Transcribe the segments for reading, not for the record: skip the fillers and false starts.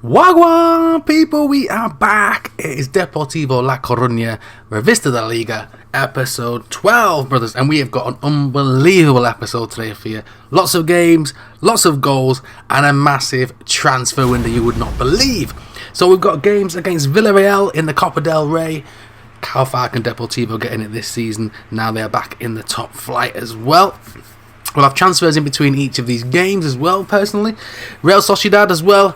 Wagwan people, we are back. It is Deportivo La Coruña, Revista de la Liga, episode 12, brothers, and we have got an unbelievable episode today for you. Lots of games, lots of goals, and a massive transfer window you would not believe. So we've got games against Villarreal in the Copa del Rey. How far can Deportivo get in it this season? Now they are back in the top flight as well. We'll have transfers in between each of these games as well, personally. Real Sociedad as well.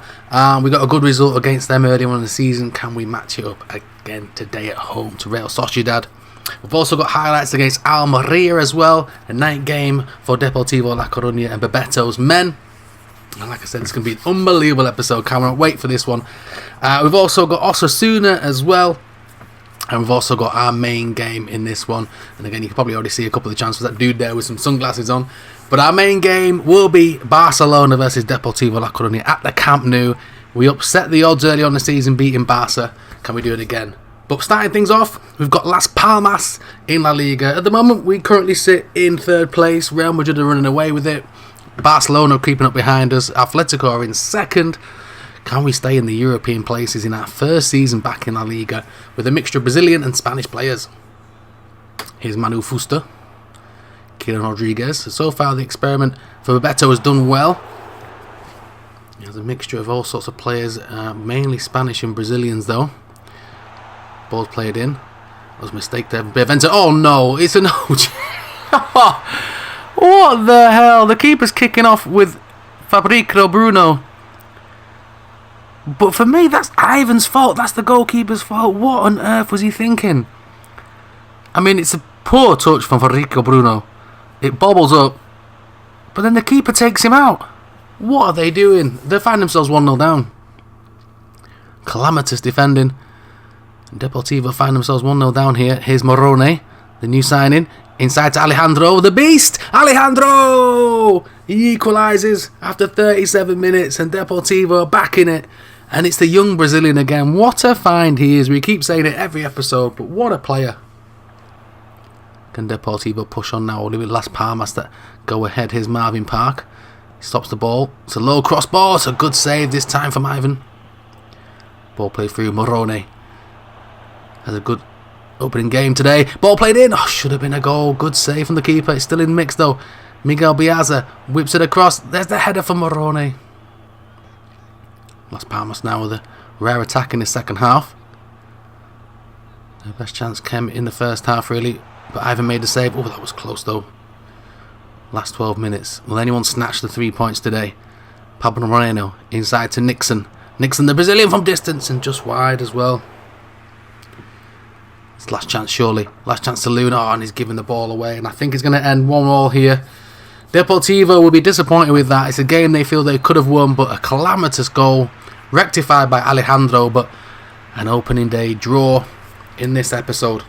We got a good result against them early on in the season. Can we match it up again today at home to Real Sociedad? We've also got highlights against Almeria as well. A night game for Deportivo La Coruña and Bebeto's men. And like I said, it's going to be an unbelievable episode. Can't wait for this one. We've also got Osasuna as well. And we've also got our main game in this one. And again, you can probably already see a couple of chances. That dude there with some sunglasses on. But our main game will be Barcelona versus Deportivo La Coruña at the Camp Nou. We upset the odds early on in the season, beating Barca. Can we do it again? But starting things off, we've got Las Palmas in La Liga. At the moment, we currently sit in third place. Real Madrid are running away with it. Barcelona are creeping up behind us. Atletico are in second. Can we stay in the European places in our first season back in La Liga with a mixture of Brazilian and Spanish players? Here's Manu Fuster, Kieran Rodriguez. So far the experiment for Bebeto has done well. He has a mixture of all sorts of players, mainly Spanish and Brazilians though. Ball's played in. That was a mistake there. Beventa. Oh no, it's an OG. What the hell? The keeper's kicking off with Fabrizio Bruno. But for me, that's Ivan's fault. That's the goalkeeper's fault. What on earth was he thinking? I mean, it's a poor touch from Fabrizio Bruno. It bobbles up. But then the keeper takes him out. What are they doing? They find themselves 1-0 down. Calamitous defending. Deportivo find themselves 1-0 down here. Here's Morone, the new signing. Inside to Alejandro, the beast! Alejandro! He equalises after 37 minutes and Deportivo are back in it. And it's the young Brazilian again. What a find he is. We keep saying it every episode, but what a player. Can Deportivo push on now? Or leave it Las Palmas that go ahead. Here's Marvin Park. He stops the ball. It's a low cross ball. It's a good save this time from Ivan. Ball played through. Morone has a good opening game today. Ball played in. Oh, should have been a goal. Good save from the keeper. It's still in mix though. Miguel Biaza whips it across. There's the header for Morone. Las Palmas now with a rare attack in the second half. The best chance came in the first half really. But Ivan made the save. Oh, that was close though. Last 12 minutes. Will anyone snatch the 3 points today? Pablo Moreno inside to Nixon. Nixon, the Brazilian from distance and just wide as well. It's last chance surely. Last chance to Luna. Oh, and he's giving the ball away. And I think it's going to end 1-1 here. Deportivo will be disappointed with that. It's a game they feel they could have won, but a calamitous goal. Rectified by Alejandro, but an opening day draw in this episode.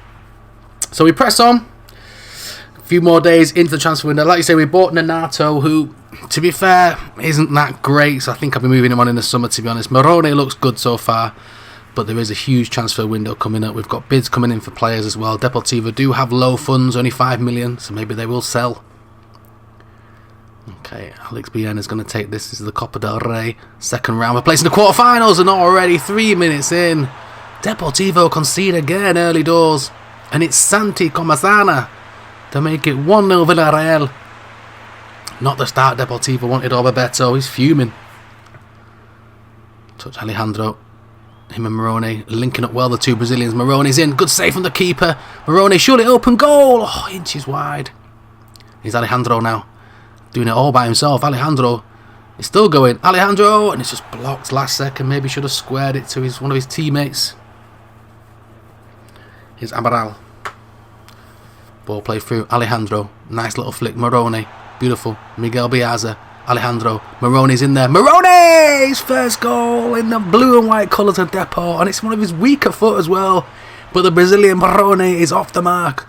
So we press on. A few more days into the transfer window. Like you say, we bought Nanato, who, to be fair, isn't that great. So I think I'll be moving him on in the summer, to be honest. Morone looks good so far. But there is a huge transfer window coming up. We've got bids coming in for players as well. Deportivo do have low funds, only 5 million, so maybe they will sell. Okay, Alex Bien is going to take this. This is the Copa del Rey. Second round. We're placing the quarterfinals and already 3 minutes in. Deportivo concede again early doors. And it's Santi Comasana to make it 1-0 Villarreal. Not the start Deportivo wanted over Beto. He's fuming. Touch Alejandro. Him and Morone linking up well, the two Brazilians. Morone's in. Good save from the keeper. Morone surely open goal. Oh, inches wide. Here's Alejandro now. Doing it all by himself. Alejandro is still going. Alejandro! And it's just blocked last second. Maybe should have squared it to one of his teammates. Here's Amaral. Ball play through. Alejandro. Nice little flick. Morone. Beautiful. Miguel Biaza. Alejandro. Morone's in there. Morone! His first goal in the blue and white colours of Deport. And it's one of his weaker foot as well. But the Brazilian Morone is off the mark.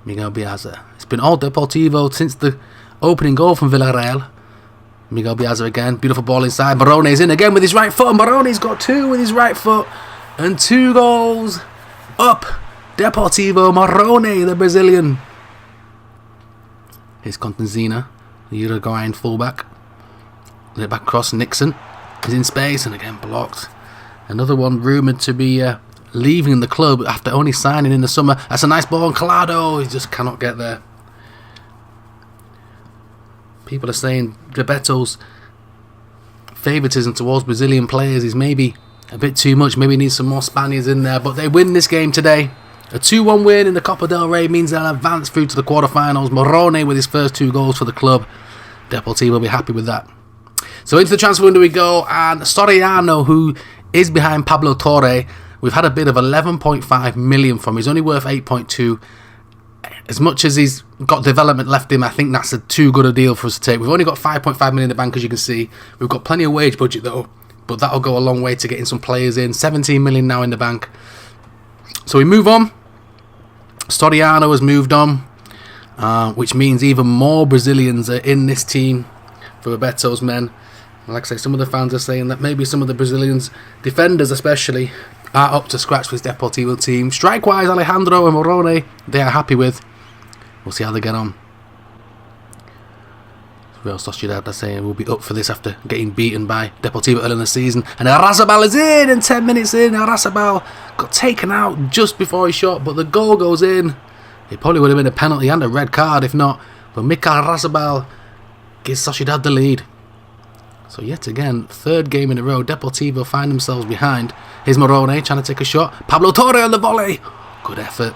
Miguel Biaza. It's been all Deportivo since the opening goal from Villarreal. Miguel Biaza again. Beautiful ball inside. Morone's in again with his right foot. And Morone's got 2 with his right foot. And 2 goals. Up. Deportivo. Morone, the Brazilian. Here's Contenzina, the Uruguayan fullback. Let it back across. Nixon. is in space and again blocked. Another one rumoured to be leaving the club after only signing in the summer. That's a nice ball on Collado. He just cannot get there. People are saying Bebeto's favouritism towards Brazilian players is maybe a bit too much. Maybe needs some more Spaniards in there. But they win this game today. A 2-1 win in the Copa del Rey means they'll advance through to the quarterfinals. Morone with his first 2 goals for the club. Deportivo will be happy with that. So into the transfer window we go, and Soriano, who is behind Pablo Torre, we've had a bid of 11.5 million from him. He's only worth 8.2. As much as he's got development left in him, I think that's too good a deal for us to take. We've only got 5.5 million in the bank, as you can see. We've got plenty of wage budget though, but that'll go a long way to getting some players in. 17 million now in the bank. So we move on. Soriano has moved on, which means even more Brazilians are in this team for Bebeto's men. Like I say, some of the fans are saying that maybe some of the Brazilians, defenders especially, are up to scratch for this Deportivo team. Strike-wise, Alejandro and Morone, they are happy with. We'll see how they get on. Real Sociedad are saying we'll be up for this after getting beaten by Deportivo early in the season. And Arrasabal is in, and 10 minutes in, Arrasabal got taken out just before he shot, but the goal goes in. It probably would have been a penalty and a red card if not. But Mikel Arrasabal gives Sociedad the lead. So yet again, 3rd game in a row, Deportivo find themselves behind. Here's Morone trying to take a shot. Pablo Torre on the volley. Good effort.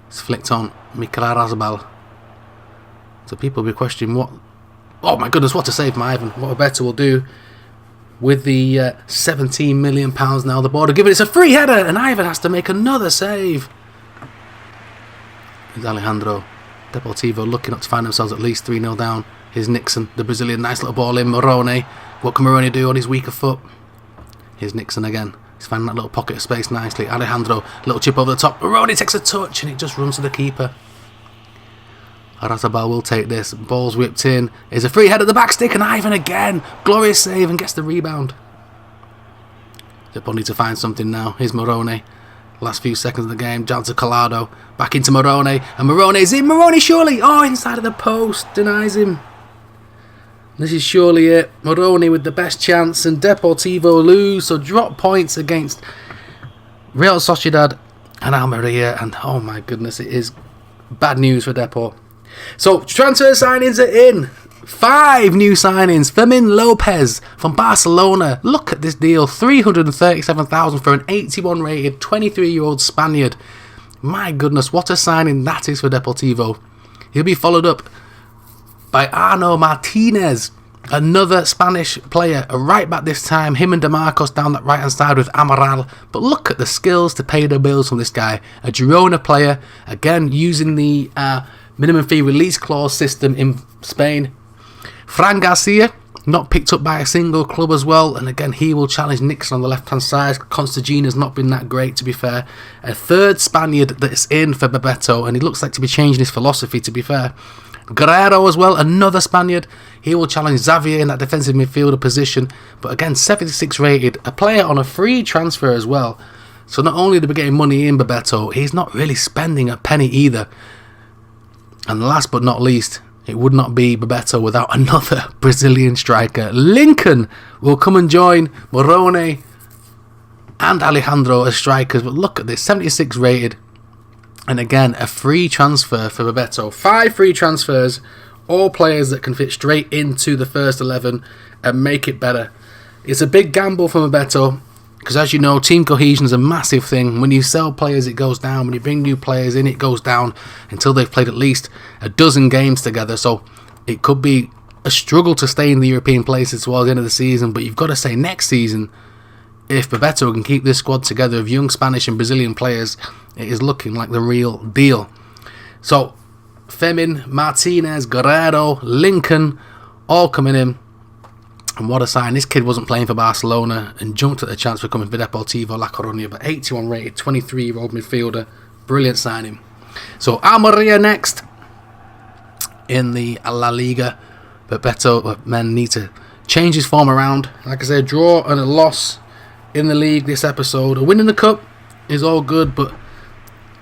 It's flicked on Mikel Arrasabal. So people will be questioning what... Oh my goodness, what a save from Ivan. What Bebeto will do with the £17 million now on the board. Given it's a free header, and Ivan has to make another save. It's Alejandro. Deportivo looking up to find themselves at least 3-0 down. Here's Nixon, the Brazilian, nice little ball in. Morone. What can Morone do on his weaker foot? Here's Nixon again. He's finding that little pocket of space nicely. Alejandro, little chip over the top. Morone takes a touch and it just runs to the keeper. Arrasabal will take this. Ball's whipped in. Here's a free head at the back stick, and Ivan again. Glorious save and gets the rebound. Deportivo need to find something now. Here's Morone. Last few seconds of the game. Down to Collado. Back into Morone. And Morone's in. Morone surely. Oh, inside of the post. Denies him. This is surely it. Morone with the best chance, and Deportivo lose. So drop points against Real Sociedad and Almeria. And oh my goodness, it is bad news for Depor. So transfer signings are in. 5 new signings. Fermin Lopez from Barcelona. Look at this deal. 337,000 for an 81 rated 23-year-old Spaniard. My goodness, what a signing that is for Deportivo. He'll be followed up by Arno Martinez, another Spanish player, a right back this time. Him and DeMarcos down that right hand side with Amaral. But look at the skills to pay the bills from this guy. A Girona player, again using the minimum fee release clause system in Spain. Fran Garcia, not picked up by a single club as well, and again he will challenge Nixon on the left hand side. Constantina's not been that great, to be fair. A 3rd Spaniard that's in for Bebeto, and he looks like to be changing his philosophy, to be fair. Guerrero as well, another Spaniard. He will challenge Xavier in that defensive midfielder position, but again 76 rated, a player on a free transfer as well. So not only did we getting money in Bebeto, he's not really spending a penny either. And last but not least, it would not be Bebeto without another Brazilian striker. Lincoln will come and join Morone and Alejandro as strikers. But look at this, 76 rated. And again, a free transfer for Bebeto. 5 free transfers. All players that can fit straight into the first 11 and make it better. It's a big gamble for Bebeto, because as you know, team cohesion is a massive thing. When you sell players, it goes down. When you bring new players in, it goes down until they've played at least a dozen games together. So it could be a struggle to stay in the European places towards the end of the season. But you've got to say next season, if Bebeto can keep this squad together of young Spanish and Brazilian players, it is looking like the real deal. So Fermin, Martinez, Guerrero, Lincoln, all coming in. And what a sign. This kid wasn't playing for Barcelona and jumped at the chance for coming for Deportivo La Coruña, but 81 rated 23-year-old midfielder. Brilliant signing. So Almeria next in the La Liga. But Bebeto men need to change his form around. Like I said, draw and a loss in the league this episode. A win in the cup is all good, but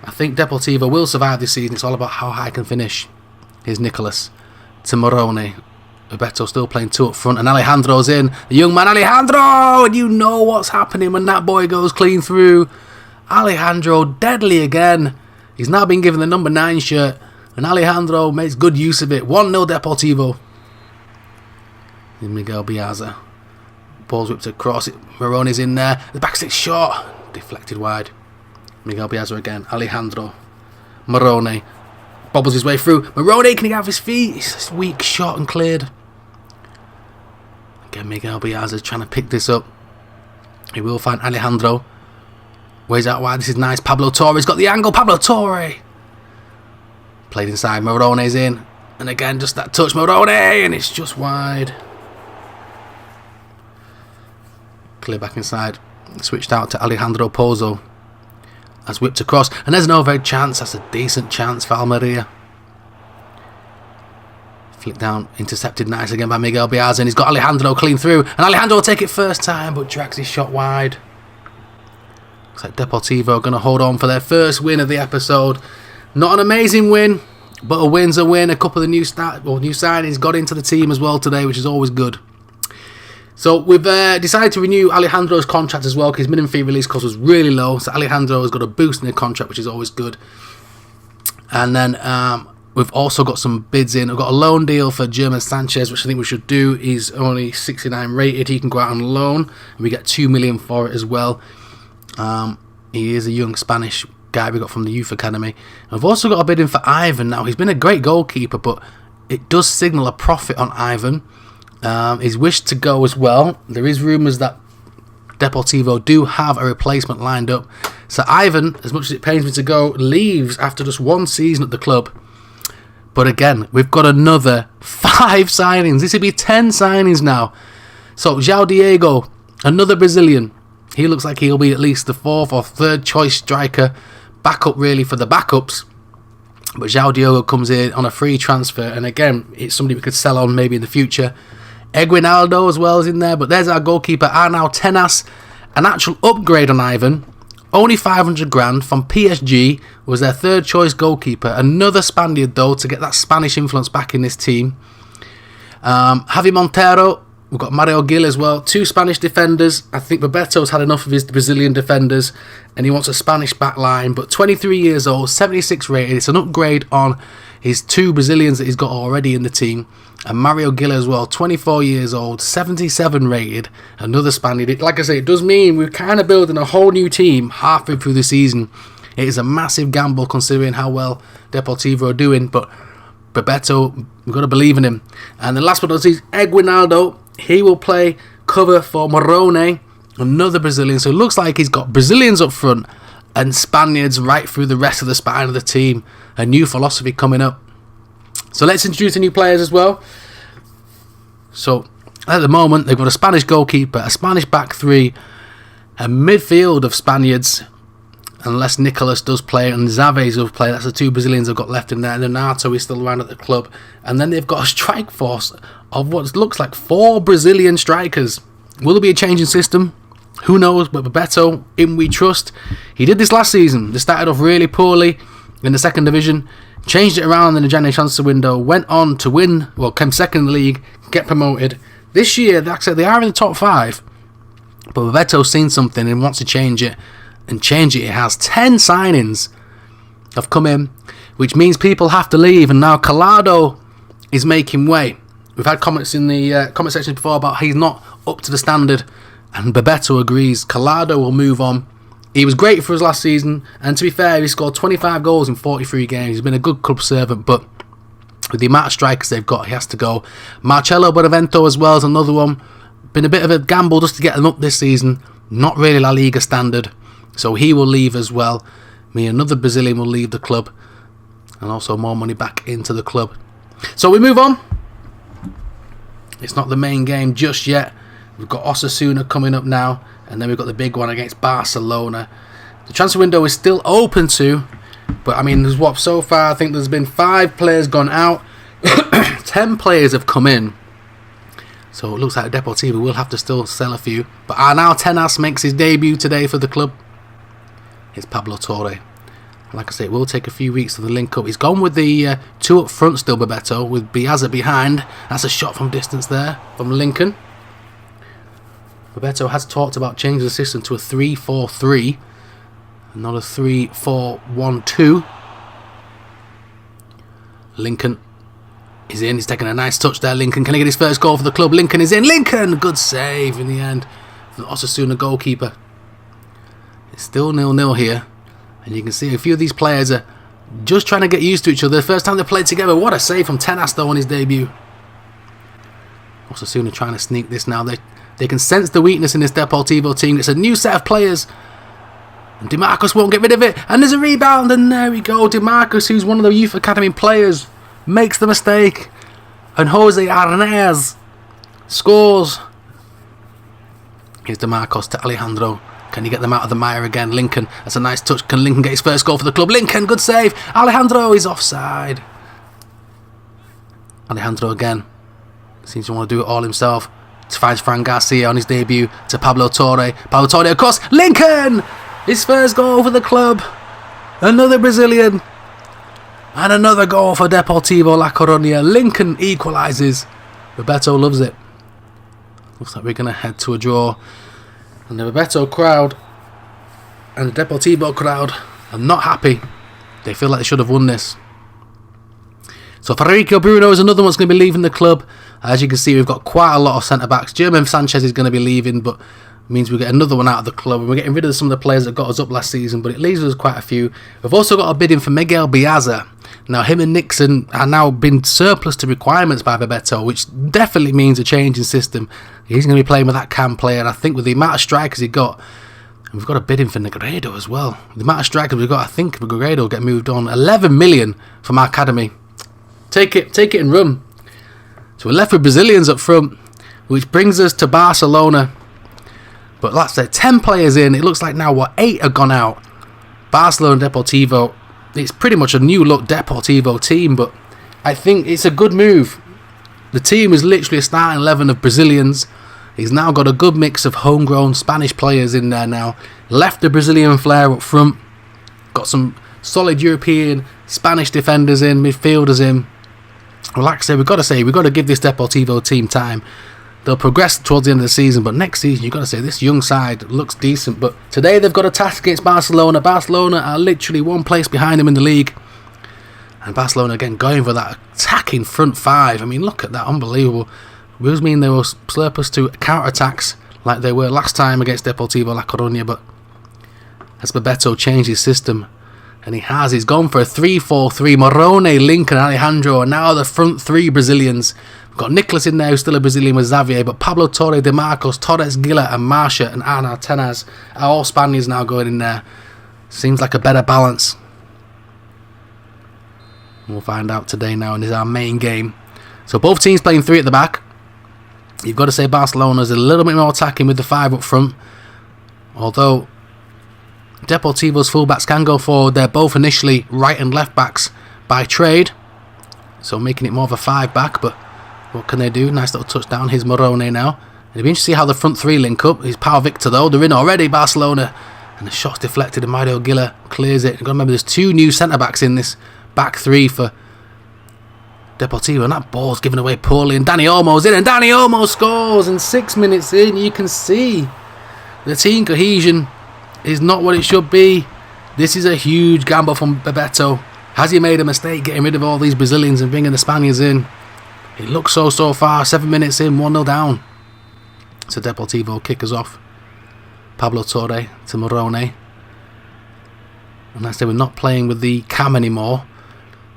I think Deportivo will survive this season. It's all about how high I can finish. Here's Nicholas to Morone. Bebeto still playing 2 up front, and Alejandro's in. The young man Alejandro, and you know what's happening when that boy goes clean through. Alejandro deadly again. He's now been given the number 9 shirt, and Alejandro makes good use of it. 1-0 Deportivo. Miguel Biaza. Ball's whipped across. Marone's in there. The back six short. Deflected wide. Miguel Biaza again. Alejandro. Marone. Bobbles his way through. Marone, can he get off his feet? It's just weak shot and cleared. Again, Miguel Biaza trying to pick this up. He will find Alejandro. Ways out wide. This is nice. Pablo Torre's got the angle. Pablo Torre. Played inside. Marone's in. And again, just that touch. Marone. And it's just wide. Clear back inside. Switched out to Alejandro Pozo. That's whipped across. And there's an overhead chance. That's a decent chance for Almeria. Flick down, intercepted nice again by Miguel Biaza, and he's got Alejandro clean through, and Alejandro will take it first time, but drags his shot wide. Looks like Deportivo are going to hold on for their first win of the episode. Not an amazing win, but a win's a win. A couple of new signings got into the team as well today, which is always good. So we've decided to renew Alejandro's contract as well, because his minimum fee release cost was really low, so Alejandro has got a boost in the contract, which is always good. And then we've also got some bids in. We've got a loan deal for German Sanchez, which I think we should do. He's only 69 rated. He can go out on loan, and we get 2 million for it as well. He is a young Spanish guy we got from the youth academy. And we've also got a bid in for Ivan. Now, he's been a great goalkeeper, but it does signal a profit on Ivan. He's wished to go as well. There is rumours that Deportivo do have a replacement lined up. So Ivan, as much as it pains me to go, leaves after just 1 season at the club. But again, we've got another 5 signings. This will be 10 signings now. So João Diego, another Brazilian. He looks like he'll be at least the 4th or 3rd choice striker. Backup really for the backups. But João Diego comes in on a free transfer. And again, it's somebody we could sell on maybe in the future. Eguinaldo as well is in there. But there's our goalkeeper, Arnau Tenas. An actual upgrade on Ivan. Only 500 grand from PSG. Was their 3rd choice goalkeeper. Another Spaniard though, to get that Spanish influence back in this team. Javi Montero. We've got Mario Gil as well. 2 Spanish defenders. I think Bebeto's had enough of his Brazilian defenders, and he wants a Spanish back line. But 23 years old, 76 rated. It's an upgrade on his 2 Brazilians that he's got already in the team. And Mario Gil as well, 24 years old, 77 rated. Another Spaniard. Like I say, it does mean we're kind of building a whole new team halfway through the season. It is a massive gamble considering how well Deportivo are doing. But Bebeto, we've got to believe in him. And the last but not least, Eguinaldo. He will play cover for Marone, another Brazilian. So it looks like he's got Brazilians up front and Spaniards right through the rest of the spine of the team. A new philosophy coming up. So let's introduce the new players as well. So at the moment, they've got a Spanish goalkeeper, a Spanish back 3, a midfield of Spaniards, unless Nicolas does play and Zaves does play. That's the 2 Brazilians they've got left in there. And Renato is still around at the club. And then they've got a strike force of what looks like 4 Brazilian strikers. Will there be a change in system? Who knows? But Bebeto, in we trust. He did this last season. They started off really poorly in the 2nd division. Changed it around in the January transfer window. Went on to win. Well, came 2nd in the league. Get promoted. This year, like I said, they are in the top 5. But Bebeto's seen something and wants to change it. And change it has. 10 signings have come in, which means people have to leave. And now Collado is making way. We've had comments in the comment section before about he's not up to the standard, and Bebeto agrees. Collado will move on. He was great for us last season, and to be fair, he scored 25 goals in 43 games. He's been a good club servant, but with the amount of strikers they've got, he has to go. Marcelo Benevento as well is another one. Been a bit of a gamble just to get them up this season. Not really La Liga standard. So he will leave as well. Another Brazilian will leave the club. And also more money back into the club. So we move on. It's not the main game just yet. We've got Osasuna coming up now. And then we've got the big one against Barcelona. The transfer window is still open to. But I mean, there's what so far? I think there's been 5 players gone out. 10 players have come in. So it looks like Deportivo will have to still sell a few. But Arnau Tenas makes his debut today for the club. It's Pablo Torre. Like I say, it will take a few weeks to the link up. He's gone with the 2 up front still, Bebeto, with Biazza behind. That's a shot from distance there from Lincoln. Bebeto has talked about changing the system to a 3-4-3, not a 3-4-1-2. Lincoln is in. He's taking a nice touch there. Lincoln, can he get his first goal for the club? Lincoln is in. Lincoln! Good save in the end from the Osasuna goalkeeper. It's still 0-0 here. And you can see a few of these players are just trying to get used to each other. The first time they played together. What a save from Tenas though on his debut. Osasuna trying to sneak this now. They can sense the weakness in this Deportivo team. It's a new set of players. And DeMarcus won't get rid of it. And there's a rebound. And there we go. DeMarcus, who's one of the youth academy players, makes the mistake. And Jose Arnaz scores. Here's DeMarcus to Alejandro. Can he get them out of the mire again? Lincoln, that's a nice touch. Can Lincoln get his first goal for the club? Lincoln, good save. Alejandro is offside. Alejandro again. Seems to want to do it all himself. Finds Fran Garcia on his debut to Pablo Torre. Pablo Torre across. Lincoln! His first goal for the club. Another Brazilian. And another goal for Deportivo La Coruña. Lincoln equalises. Roberto loves it. Looks like we're going to head to a draw. And the Bebeto crowd and the Deportivo crowd are not happy. They feel like they should have won this. So Federico Bruno is another one that's going to be leaving the club. As you can see, we've got quite a lot of centre-backs. German Sanchez is going to be leaving, but it means we get another one out of the club. And we're getting rid of some of the players that got us up last season, but it leaves us quite a few. We've also got a bid in for Miguel Biazza. Now, him and Nixon are now been surplus to requirements by Bebeto, which definitely means a change in system. He's going to be playing with that cam player, and I think with the amount of strikers he got, and we've got a bid in for Negredo as well. The amount of strikers we've got, I think Negredo will get moved on. 11 million from our academy. Take it and run. So we're left with Brazilians up front, which brings us to Barcelona. But let's say 10 players in. It looks like now, 8 have gone out. Barcelona and Deportivo. It's pretty much a new look Deportivo team, but I think it's a good move. The team is literally a starting 11 of Brazilians. He's now got a good mix of homegrown Spanish players in there now. Left the Brazilian flair up front. Got some solid European Spanish defenders in, midfielders in. Well, like I say, we've got to give this Deportivo team time. They'll progress towards the end of the season, but next season you've got to say this young side looks decent. But today they've got a task against Barcelona. Barcelona are literally one place behind them in the league. And Barcelona again going for that attacking front five. I mean, look at that, unbelievable. It does mean they were surplus to counter-attacks like they were last time against Deportivo La Coruña. But as Bebeto changed his system, and he's gone for a 3-4-3. Morone, Lincoln, Alejandro, and now the front three Brazilians. We've got Nicholas in there, who's still a Brazilian with Xavier, but Pablo Torre, DeMarcos, Torres, Gila, and Marcia, and Ana Tenas are all Spaniards now going in there. Seems like a better balance. We'll find out today now, and this is our main game. So both teams playing 3 at the back. You've got to say Barcelona's a little bit more attacking with the 5 up front. Although Deportivo's fullbacks can go forward. They're both initially right and left backs by trade. So making it more of a 5 back, but what can they do? Nice little touchdown. Here's Morone now. And it'll be interesting to see how the front 3 link up. Here's Pau Victor though. They're in already, Barcelona. And the shot's deflected and Mario Gila clears it. You've got to remember there's 2 new centre-backs in this back 3 for Deportivo. And that ball's given away poorly. And Dani Olmo's in. And Dani Olmo scores. And 6 minutes in, you can see the team cohesion is not what it should be. This is a huge gamble from Bebeto. Has he made a mistake getting rid of all these Brazilians and bringing the Spaniards in? It looks so far. 7 minutes in, 1-0 down. So Deportivo kick us off. Pablo Torre to Morone. And like I say, we're not playing with the cam anymore.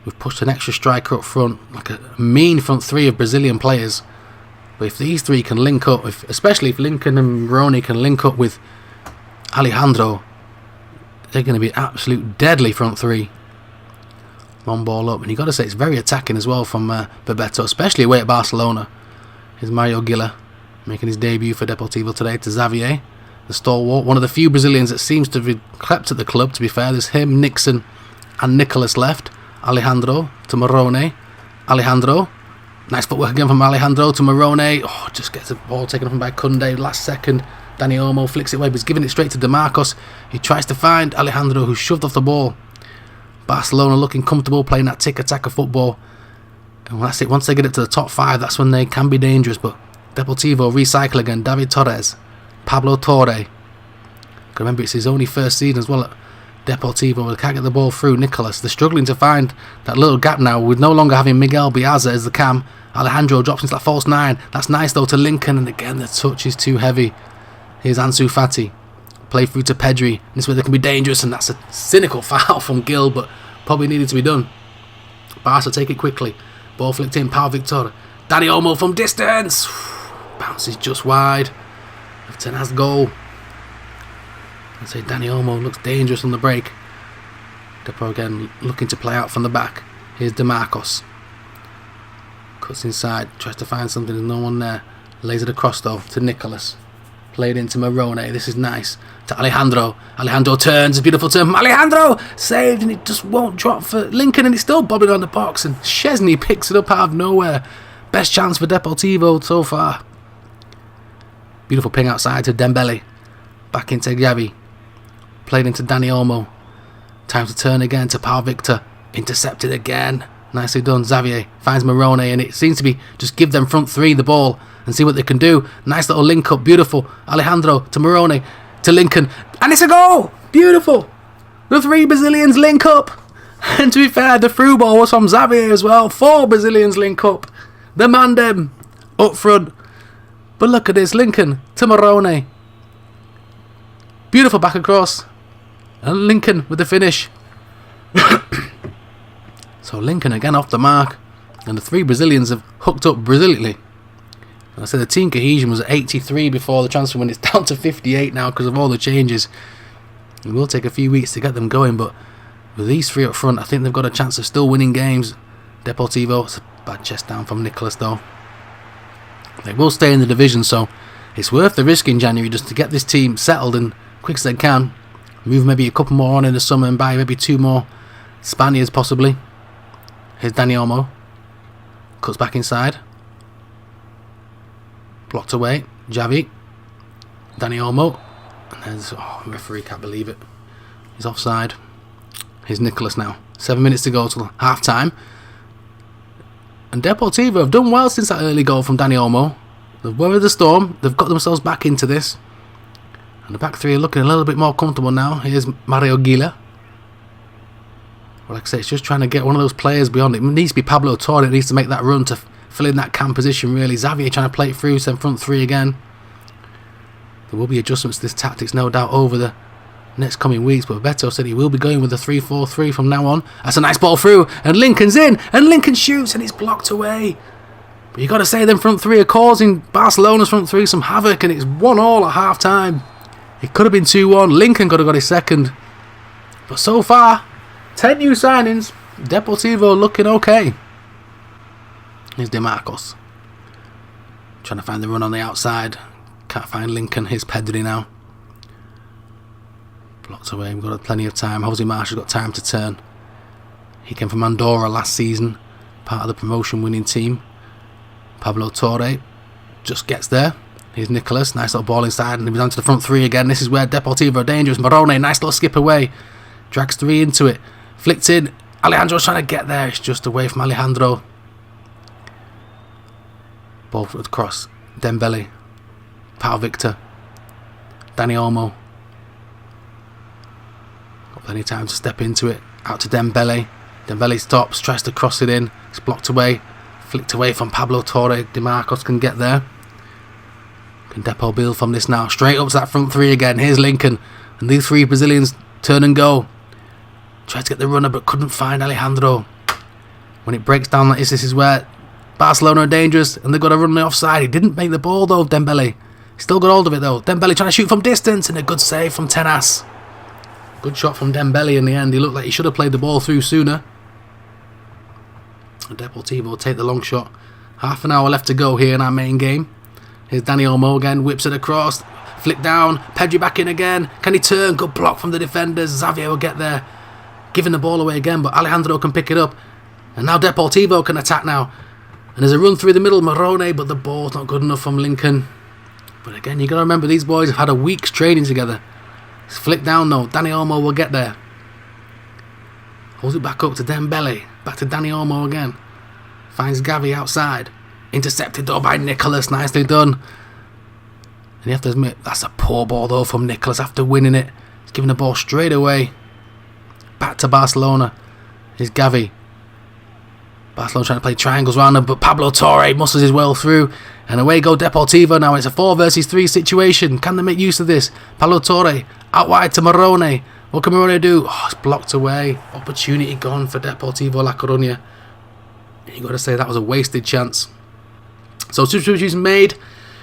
We've pushed an extra striker up front, like a mean front 3 of Brazilian players. But if these 3 can link up, especially if Lincoln and Morone can link up with Alejandro, they're going to be absolute deadly front 3. One ball up, and you've got to say it's very attacking as well from Bebeto, especially away at Barcelona. Here's Mario Gila making his debut for Deportivo today to Xavier, the stalwart, one of the few Brazilians that seems to have crept at the club, to be fair. There's him, Nixon, and Nicholas left. Alejandro to Morone. Alejandro, nice footwork again from Alejandro to Morone. Oh, just gets the ball taken up by Kunde last second. Dani Olmo flicks it away, but he's giving it straight to DeMarcos. He tries to find Alejandro, who's shoved off the ball. Barcelona looking comfortable, playing that tick-attack of football. And that's it. Once they get it to the top 5, that's when they can be dangerous. But Deportivo recycle again. David Torres, Pablo Torre. Remember, it's his only first season as well at Deportivo. They can't get the ball through. Nicolas, they're struggling to find that little gap now. With no longer having Miguel Biazza as the cam. Alejandro drops into that false 9. That's nice though to Lincoln. And again, the touch is too heavy. Here's Ansu Fati. Play through to Pedri. This way they can be dangerous. And that's a cynical foul from Gil, but probably needed to be done. Barca take it quickly. Ball flicked in. Pau Victor. Dani Olmo from distance. Bounces just wide of Tenaz's goal. I'd say Dani Olmo looks dangerous on the break. Depo again looking to play out from the back. Here's DeMarcos. Cuts inside. Tries to find something. There's no one there. Lays it across though to Nicolas. Played into Morone. This is nice. To Alejandro. Alejandro turns. A beautiful turn. Alejandro saved, and it just won't drop for Lincoln, and it's still bobbing on the box. And Szczesny picks it up out of nowhere. Best chance for Deportivo so far. Beautiful ping outside to Dembele. Back into Gavi. Played into Dani Olmo. Time to turn again to Pau Victor. Intercepted again. Nicely done. Xavier finds Morone, and it seems to be just give them front 3 the ball and see what they can do. Nice little link up. Beautiful. Alejandro to Morone to Lincoln. And it's a goal. Beautiful. The 3 Brazilians link up. And to be fair, the through ball was from Xavier as well. 4 Brazilians link up. The Mandem up front. But look at this. Lincoln to Morone. Beautiful back across. And Lincoln with the finish. So Lincoln again off the mark. And the 3 Brazilians have hooked up brilliantly. I said the team cohesion was at 83 before the transfer when it's down to 58 now because of all the changes. It will take a few weeks to get them going, but with these 3 up front, I think they've got a chance of still winning games. Deportivo, it's a bad chest down from Nicolas though. They will stay in the division, so it's worth the risk in January just to get this team settled and quick as they can. Move maybe a couple more on in the summer and buy maybe 2 more Spaniards possibly. Here's Dani Olmo. Cuts back inside. Blocked away. Javi. Dani Olmo. And there's... Oh, the referee can't believe it. He's offside. Here's Nicolas now. 7 minutes to go till half time. And Deportivo have done well since that early goal from Dani Olmo. They've weathered the storm. They've got themselves back into this. And the back 3 are looking a little bit more comfortable now. Here's Mario Gila. Well, like I say, it's just trying to get one of those players beyond it. It needs to be Pablo Torre that needs to make that run to fill in that cam position, really. Xavier trying to play it through, send front 3 again. There will be adjustments to this tactics, no doubt, over the next coming weeks. But Beto said he will be going with the 3-4-3 from now on. That's a nice ball through. And Lincoln's in. And Lincoln shoots, and it's blocked away. But you got to say them front 3 are causing Barcelona's front 3 some havoc. And it's 1-1 at half time. It could have been 2-1. Lincoln could have got his second. But so far, 10 new signings. Deportivo looking okay. Here's DeMarcos. Trying to find the run on the outside. Can't find Lincoln. Here's Pedri now. Blocked away. We've got plenty of time. Jose Marshall's got time to turn. He came from Andorra last season. Part of the promotion winning team. Pablo Torre just gets there. Here's Nicolas. Nice little ball inside. And he's onto the front 3 again. This is where Deportivo are dangerous. Morone. Nice little skip away. Drags 3 into it. Flicked in. Alejandro's trying to get there. It's just away from Alejandro. Ball across. Dembele. Pau Victor. Dani Olmo. Got plenty of time to step into it. Out to Dembele. Dembele stops. Tries to cross it in. It's blocked away. Flicked away from Pablo Torre. DeMarcos can get there. Can Depo build from this now? Straight up to that front 3 again. Here's Lincoln. And these 3 Brazilians turn and go. Tried to get the runner but couldn't find Alejandro. When it breaks down like this is where Barcelona are dangerous and they've got to run the offside. He didn't make the ball though, Dembele. Still got hold of it though. Dembele trying to shoot from distance and a good save from Tenaz. Good shot from Dembele in the end. He looked like he should have played the ball through sooner. And Deportivo will take the long shot. Half an hour left to go here in our main game. Here's Dani Olmo again. Whips it across. Flick down. Pedri back in again. Can he turn? Good block from the defenders. Xavier will get there. Giving the ball away again, but Alejandro can pick it up. And now Deportivo can attack now. And there's a run through the middle, Morone, but the ball's not good enough from Lincoln. But again, you got to remember these boys have had a week's training together. It's flicked down though. Dani Olmo will get there. Pulls it back up to Dembele. Back to Dani Olmo again. Finds Gavi outside. Intercepted though by Nicholas. Nicely done. And you have to admit, that's a poor ball though from Nicholas after winning it. He's giving the ball straight away. Back to Barcelona. Here's Gavi. Barcelona trying to play triangles around him, but Pablo Torre muscles his way through. And away go Deportivo now. It's a 4 versus 3 situation. Can they make use of this? Pablo Torre out wide to Morone. What can Morone do? Oh, it's blocked away. Opportunity gone for Deportivo La Coruña. You've got to say that was a wasted chance. So substitutions made.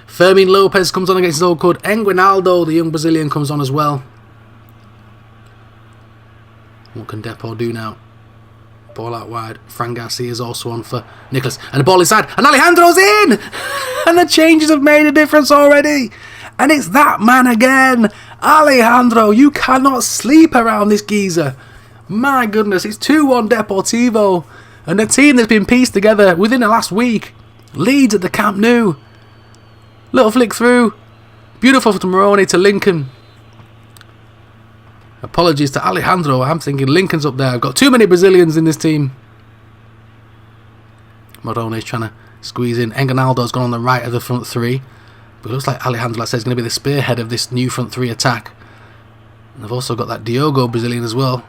Fermin Lopez comes on against his old club. Enguinaldo, the young Brazilian, comes on as well. What can Depor do now? Ball out wide. Fran Garcia is also on for Nicholas. And the ball inside. And Alejandro's in! And the changes have made a difference already. And it's that man again. Alejandro, you cannot sleep around this geezer. My goodness, it's 2-1 Deportivo. And the team that's been pieced together within the last week leads at the Camp Nou. Little flick through. Beautiful from Morone to Lincoln. Apologies to Alejandro. I'm thinking Lincoln's up there. I've got too many Brazilians in this team. Morone's trying to squeeze in. Enguinaldo's gone on the right of the front three. But it looks like Alejandro, like I said, is going to be the spearhead of this new front three attack. And they've also got that Diogo Brazilian as well.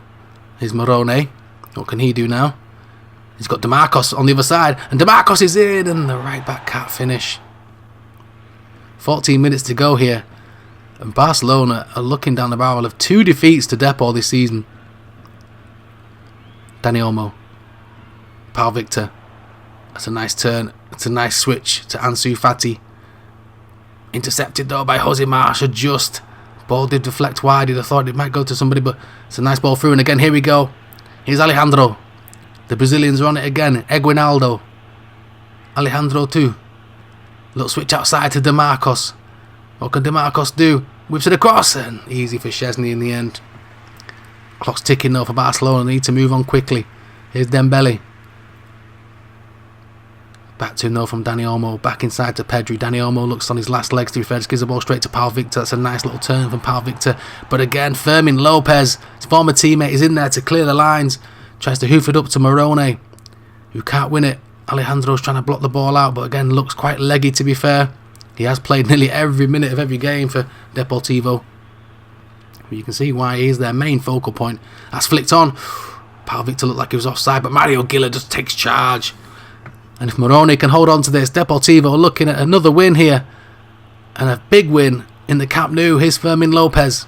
Here's Morone. What can he do now? He's got DeMarcos on the other side. And DeMarcos is in. And the right back can't finish. 14 minutes to go here. And Barcelona are looking down the barrel of 2 defeats to Depor this season. Dani Olmo. Pau Victor. That's a nice turn. It's a nice switch to Ansu Fati. Intercepted though by Jose Marsh. Just. Ball did deflect wide. He'd have thought it might go to somebody, but it's a nice ball through. And again, here we go. Here's Alejandro. The Brazilians are on it again. Enguinaldo. Alejandro too. Little switch outside to DeMarcos. What can DeMarcos do? Whips it across, and easy for Szczesny in the end. Clock's ticking though for Barcelona. They need to move on quickly. Here's Dembele. Back to him though from Dani Olmo. Back inside to Pedri. Dani Olmo looks on his last legs to be fair. Just gives the ball straight to Pau Victor. That's a nice little turn from Pau Victor. But again, Fermin Lopez, his former teammate, is in there to clear the lines. Tries to hoof it up to Morone, who can't win it. Alejandro's trying to block the ball out, but again looks quite leggy to be fair. He has played nearly every minute of every game for Deportivo. You can see why he is their main focal point. That's flicked on. Pau Victor looked like he was offside, but Mario Gila just takes charge. And if Morone can hold on to this, Deportivo are looking at another win here. And a big win in the Camp Nou. Here's Fermin Lopez.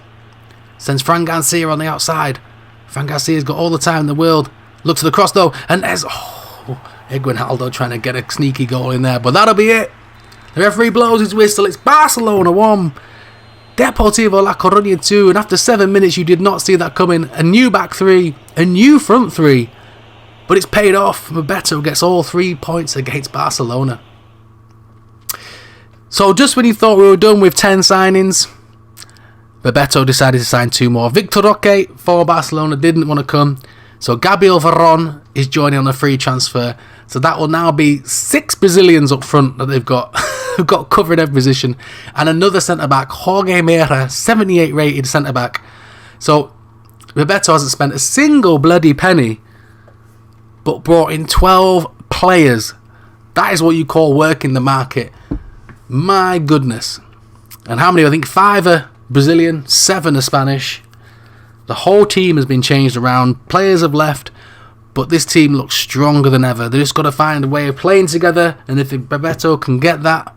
Sends Fran Garcia on the outside. Fran Garcia's got all the time in the world. Looks to the cross though, and there's Enguinaldo trying to get a sneaky goal in there. But that'll be it. The referee blows his whistle. It's Barcelona 1. Deportivo La Coruña 2. And after 7 minutes, you did not see that coming. A new back three. A new front three. But it's paid off. Bebeto gets all 3 points against Barcelona. So just when you thought we were done with 10 signings, Bebeto decided to sign 2 more. Victor Roque for Barcelona didn't want to come. So Gabriel Veron is joining on a free transfer. So that will now be 6 Brazilians up front that they've got. Who've got covered every position. And another centre-back, Jorge Meira, 78 rated centre-back. So Bebeto hasn't spent a single bloody penny, but brought in 12 players. That is what you call working the market. My goodness. And how many? I think 5 are Brazilian, 7 are Spanish. The whole team has been changed around. Players have left, but this team looks stronger than ever. They just got to find a way of playing together, and if Bebeto can get that,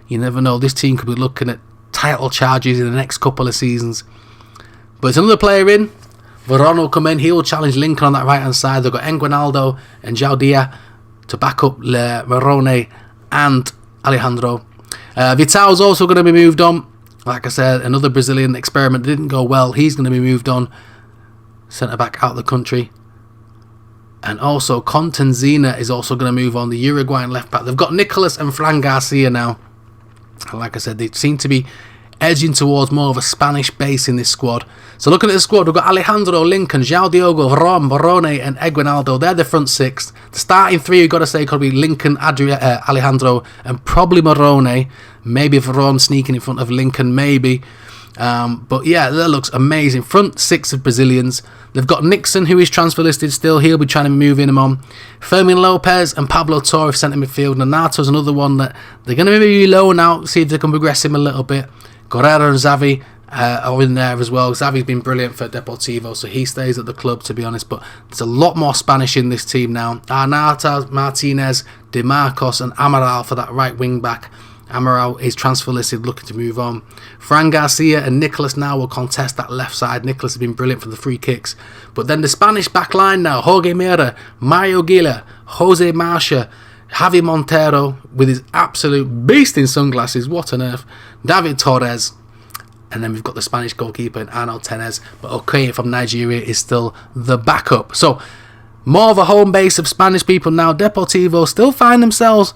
you never know. This team could be looking at title charges in the next couple of seasons. But it's another player in. Veron will come in. He will challenge Lincoln on that right-hand side. They've got Enguinaldo and Jaudia to back up Morone and Alejandro. Vital's also going to be moved on. Like I said, another Brazilian experiment didn't go well. He's going to be moved on. Centre-back out of the country. And also, Contenzina is also going to move on, the Uruguayan left-back. They've got Nicholas and Fran Garcia now. And like I said, they seem to be edging towards more of a Spanish base in this squad. So looking at the squad, we've got Alejandro, Lincoln, João Diogo, Veron, Morone and Enguinaldo. They're the front 6. The starting 3, you've got to say, could be Lincoln, Alejandro and probably Morone. Maybe Veron sneaking in front of Lincoln, maybe. But yeah, that looks amazing. Front six of Brazilians. They've got Nixon, who is transfer listed still. He'll be trying to move in him on. Fermin Lopez and Pablo Torre centre midfield. Nanato's another one that they're going to maybe loan out, see if they can progress him a little bit. Guerrero and Xavi are in there as well. Xavi's been brilliant for Deportivo, so he stays at the club, to be honest. But there's a lot more Spanish in this team now. Arnauta, Martinez, De Marcos and Amaral for that right wing back. Amaral is transfer listed, looking to move on. Fran Garcia and Nicolas now will contest that left side. Nicolas has been brilliant for the free kicks. But then the Spanish back line now. Jorge Mera, Mario Gila, Jose Marcia, Javi Montero with his absolute beasting sunglasses. What on earth. David Torres. And then we've got the Spanish goalkeeper in Arnold Tenes. But Okoye from Nigeria is still the backup. So more of a home base of Spanish people now. Deportivo still find themselves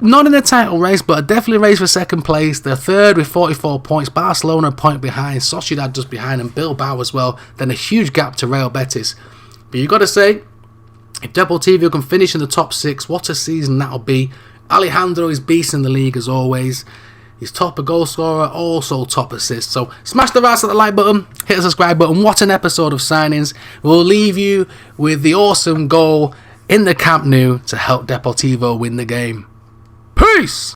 not in the title race, but definitely race for second place. They're third with 44 points. Barcelona a point behind. Sociedad just behind, and Bilbao as well. Then a huge gap to Real Betis. But you've got to say, if Deportivo can finish in the top six, what a season that'll be. Alejandro is beast in the league as always. He's top goal scorer, also top assist. So smash the right at the like button, hit the subscribe button. What an episode of signings. We'll leave you with the awesome goal in the Camp Nou to help Deportivo win the game. Peace!